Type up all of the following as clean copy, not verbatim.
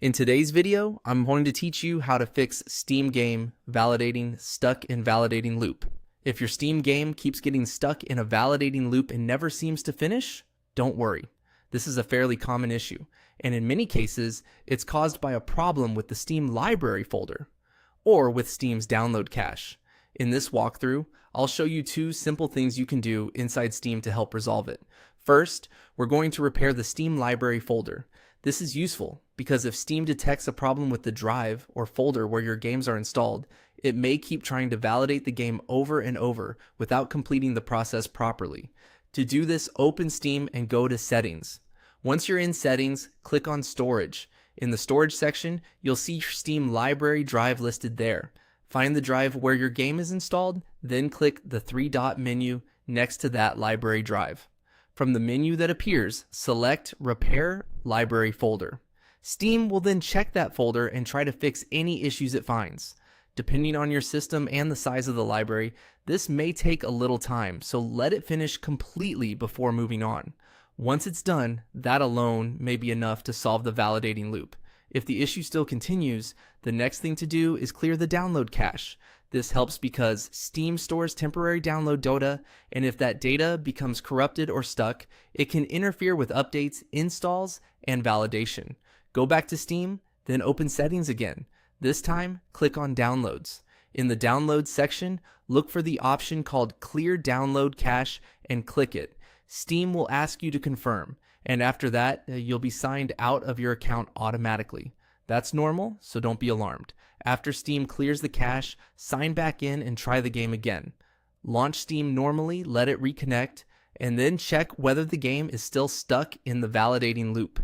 In today's video, I'm going to teach you how to fix Steam game validating stuck in validating loop. If your Steam game keeps getting stuck in a validating loop and never seems to finish, don't worry. This is a fairly common issue, and in many cases, it's caused by a problem with the Steam library folder, or with Steam's download cache. In this walkthrough, I'll show you two simple things you can do inside Steam to help resolve it. First, we're going to repair the Steam library folder. This is useful because if Steam detects a problem with the drive or folder where your games are installed, it may keep trying to validate the game over and over without completing the process properly. To do this, open Steam and go to Settings. Once you're in Settings, click on Storage. In the Storage section, you'll see your Steam library drive listed there. Find the drive where your game is installed, then click the three-dot menu next to that library drive. From the menu that appears, select Repair Library Folder. Steam will then check that folder and try to fix any issues it finds. Depending on your system and the size of the library, this may take a little time, so let it finish completely before moving on. Once it's done, that alone may be enough to solve the validating loop. If the issue still continues, the next thing to do is clear the download cache. This helps because Steam stores temporary download data, and if that data becomes corrupted or stuck, it can interfere with updates, installs, and validation. Go back to Steam, then open Settings again. This time, click on Downloads. In the Downloads section, look for the option called Clear Download Cache and click it. Steam will ask you to confirm, and after that, you'll be signed out of your account automatically. That's normal, so don't be alarmed. After Steam clears the cache, sign back in and try the game again. Launch Steam normally, let it reconnect, and then check whether the game is still stuck in the validating loop.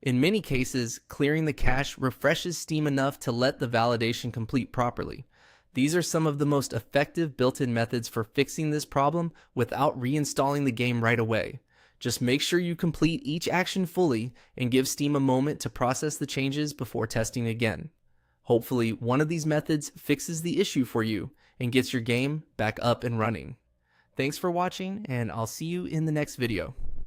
In many cases, clearing the cache refreshes Steam enough to let the validation complete properly. These are some of the most effective built-in methods for fixing this problem without reinstalling the game right away. Just make sure you complete each action fully and give Steam a moment to process the changes before testing again. Hopefully, one of these methods fixes the issue for you and gets your game back up and running. Thanks for watching, and I'll see you in the next video.